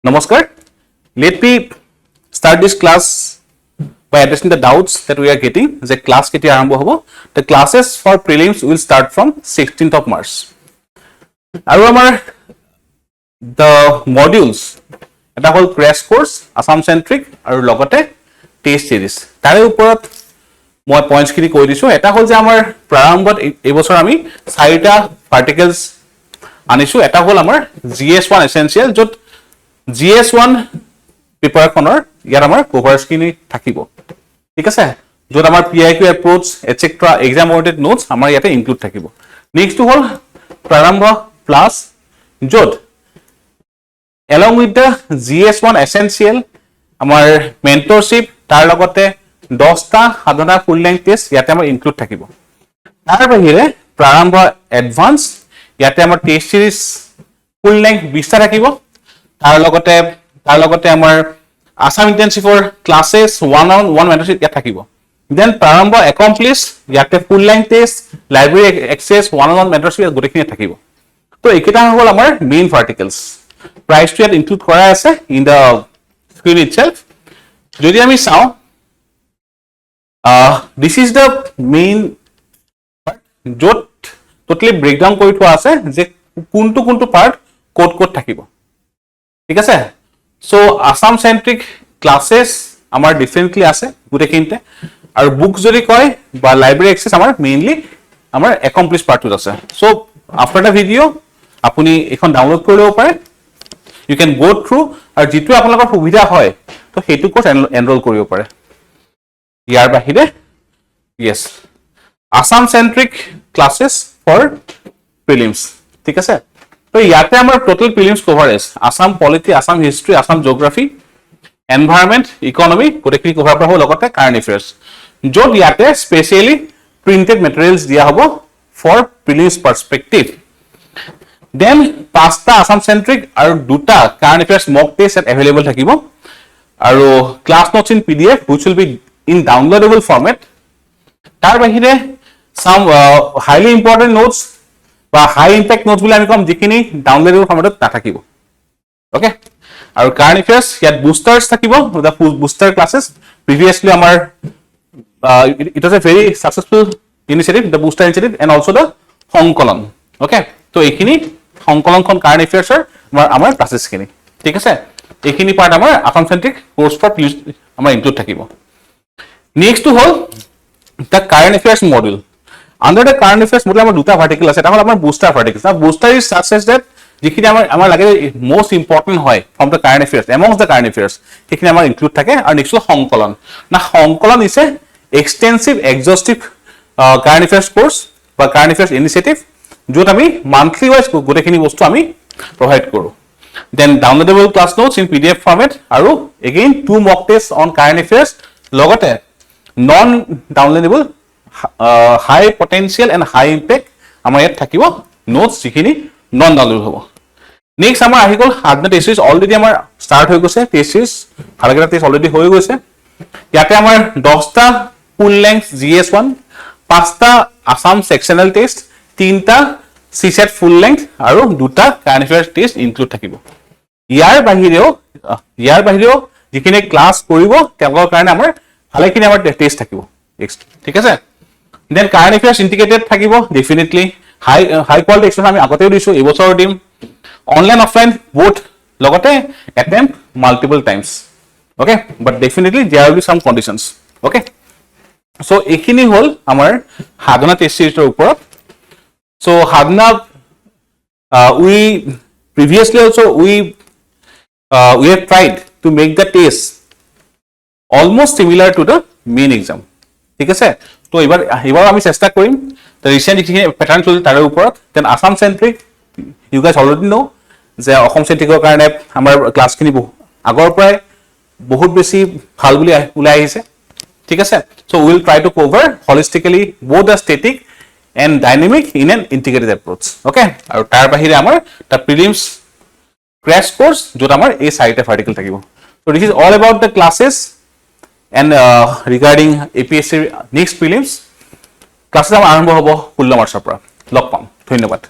Namaskar. Let me start this class by addressing the doubts that we are getting. The class keti arambo hobo. The classes for prelims will start from 16th of March. Aru amar the modules eta hol crash course, Assam-centric aru logote test series. Tare uporot moi points kini koi disu. Eta hol je amar Prarambhat ei bochor ami 4টা particles আনিছো. এটা হল আমাৰ GS1 essential যত GS1 paper খনৰ ইয়াৰ আমাৰ কভাৰ্স কিনি থাকিব ঠিক আছে যত আমাৰ PIQ approach etc exam oriented notes আমাৰ ইয়াতে ইনক্লুড থাকিব নেক্সট হল Prarambha plus যত along with the GS1 essential আমাৰ mentorship তাৰ লগতে 10টা সাধনা ফুল লেংথ টেষ্ট ইয়াতে আমাৰ ইনক্লুড থাকিব তাৰ বাহিৰে Prarambha advance ইয়াতে আমাৰ টেষ্ট সিৰিজ ফুল লেংথ 20টা থাকিব তাৰ লগতে আমাৰ আসাম ইন্টেনসিভৰ ক্লাसेस 1-on-1 মেন্টৰশিপ ইয়াত থাকিব দেন Prarambha accomplish ইয়াতে full length test library access 1-on-1 mentorship গোটেখিনি থাকিব তো এইকেইটা হল আমাৰ মেইন ভাৰ্টিকেলস প্ৰাইস টু ইয়াত ইনক্লুড কৰা আছে ইন দা স্ক্ৰিন ইটসেলফ যদি আমি চাও দিস ইজ দা মেইন যত টোটালি ব্রেকডাউন কৰি থোৱা আছে যে কোনটো পাৰ্ট কোড থাকিব ঠিক আছে সো আসাম সেন্ট্ৰিক ক্লাसेस আমাৰ ডিফাৰেন্টলি আছে গুটেকিনতে আৰু বুক যদি কয় বা লাইব্ৰেৰী এক্সেস আমাৰ মেইনলি আমাৰ অ্যাকমপ্লিশ পাৰ্টটো আছে সো আফটাৰ দা ভিডিও আপুনি এখন ডাউনলোড কৰি লব পাৰে ইউ ক্যান গো থ্ৰু আৰু যেটো আপোনালোকৰ সুবিধা হয় তো হেতু কোৰ্স এনৰোল কৰিব পাৰে ইয়াৰ বাহিৰে yes Assam-centric classes for prelims ঠিক আছে তো ইয়াতে আমাৰ total prelims coverage Assam polity Assam history Assam geography environment economy গোটেইখিনি কভাৰ কৰা হ'ব লগতে current affairs যত ইয়াতে স্পেশালি printed materials দিয়া হ'ব for prelims perspective then 5টা Assam-centric আৰু 2টা current affairs mock test available থাকিব আৰু class notes in PDF which will be in downloadable format তাৰ বাহিৰে some highly important notes বা high impact notes বুলি আমি কম যিখিনি ডাউনলোডেবল ফৰ্মেটত নাথাকিব ওকে আৰু কাৰেন্ট অ্যাফেয়াৰ্স ইয়াত বুস্টাৰস থাকিব দা বুস্টাৰ ক্লাसेस প্ৰিভিয়াসলি আমাৰ it was a very successful initiative the booster initiative and also the সংকলন ওকে তো এইখিনি সংকলনখন কারেন্ট অ্যাফেয়াৰ্সৰ আমাৰ ক্লাसेस খিনি ঠিক আছে এইখিনি পাৰ্ট আমাৰ Assam-centric কোৰ্স ফৰ আমাৰ ইনক্লুড থাকিব নেক্সট টু হল the current affairs module under the current affairs module আমাৰ দুটা ভাৰ্টিকেল আছে এটা হল আমাৰ বুস্টাৰ ভাৰ্টিকেল না বুস্টাৰ ইজ সাকসেস দ্যাট যিখিনি আমাৰ লাগে মোস্ট ইম্পৰ্টেন্ট হয় from the current affairs amongst the current affairs সেইখিনি আমাৰ ইনক্লুড থাকে আৰু নেক্সট সংকলন না সংকলন is a extensive exhaustive current affairs course বা কারেন্ট affairs ইনিশিয়েটিভ যত আমি মান্থলি ওয়াইজ গোটেইখিনি বস্তু আমি প্ৰভাইড কৰো then downloadable class notes in PDF format আৰু again two mock tests on current affairs লগতে non downloadable high potential and high impact আমাৰ ইয়াত থাকিব নোটস যিখিনি non downloadable হ'ব নেক্সট আমাৰ আহি গল সাধনা টেষ্ট সিৰিজ অলৰেডি আমাৰ স্টাৰ্ট হৈ গৈছে টেষ্ট সিৰিজ ভালকেটা টেষ্ট অলৰেডি হৈ গৈছে ইয়াতে আমাৰ 10টা ফুল লেংথ GS1 5টা আসাম সেকশনাল টেষ্ট 3টা CSAT ফুল লেংথ আৰু 2টা কাৰেন্ট অ্যাফেয়াৰ্স টেষ্ট ইনক্লুড থাকিব ইয়াৰ বাহিৰেও যিখিনি ক্লাস কৰিব তেওঁলোকৰ কাৰণে আমাৰ ভালেখিনি আমাৰ টেষ্ট থাকিব নেক্সট ঠিক আছে দেন কাৰেন্ট অ্যাফেয়াৰ্স ইন্টিগ্ৰেটেড থাকিব ডেফিনেটলি হাই কোয়ালিটি এক্সপ্লেন আমি আগতেও দিছো এই বছৰ দিম অনলাইন অফলাইন বোথ লগতে attempt multiple times okay but definitely there will be some conditions okay so এইখিনি হল আমাৰ সাধনা টেষ্ট সিৰিজৰ ওপৰত সো সাধনা we previously also we have tried to make the test almost similar to the main exam ঠিক আছে তো এবাৰ আমি চেষ্টা কৰিম the recent pattern চলি তাৰে ওপৰত then Assam-centric you guys already know যে অসম-centricৰ কাৰণে আমাৰ ক্লাছখিনি আগৰ পৰাই বহুত বেছি ভাল বুলি ওলাই আহিছে ঠিক আছে so we will try to cover holistically both the static and dynamic in an integrated approach okay আৰু তাৰ বাহিৰে আমাৰ the prelims crash course যত আমাৰ এই 4টা ভাৰ্টিকেল থাকিব so this is all about the classes and regarding APSC next prelims classes আৰম্ভ হ'ব 16 মাৰ্চৰ পৰা লগ পাম ধন্যবাদ